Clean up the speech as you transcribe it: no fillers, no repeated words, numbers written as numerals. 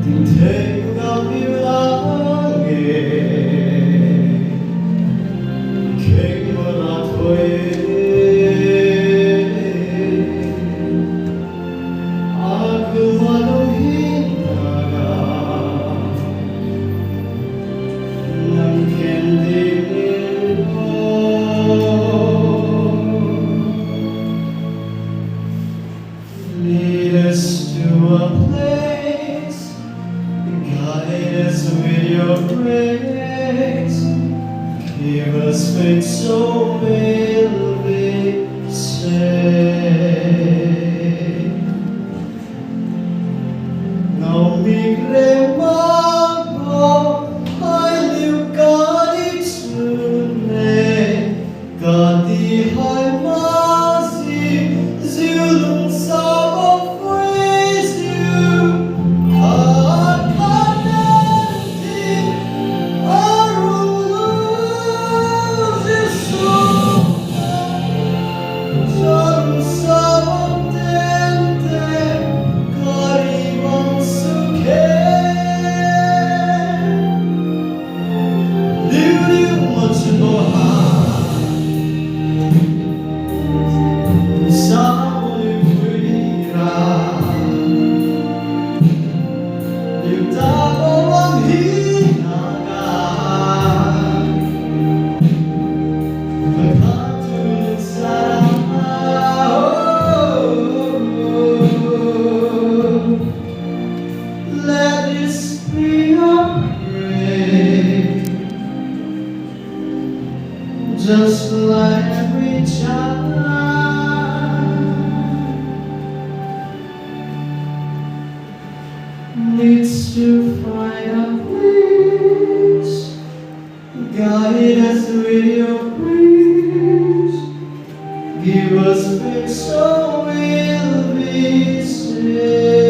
tình thế gặp yêu lắng nghe khi mà là thôi 그와도 힘나가 난 견디고 lead us to a place, guide us with your grace, give us faith so we'll be saved. Não me cremago, hai liu gadi tsune, gadi hai masi, zilung sabo praise you. Akanenti, aruluz Jesus, jarum sabo tente, karibang suke. Liu liu mochibo ha, sao liu kuira, liu tabo bang hinaga, pagkatulog sa let this be your prayer, just like every child needs to find a place. Guide us with your grace, give us faith so we'll be saved.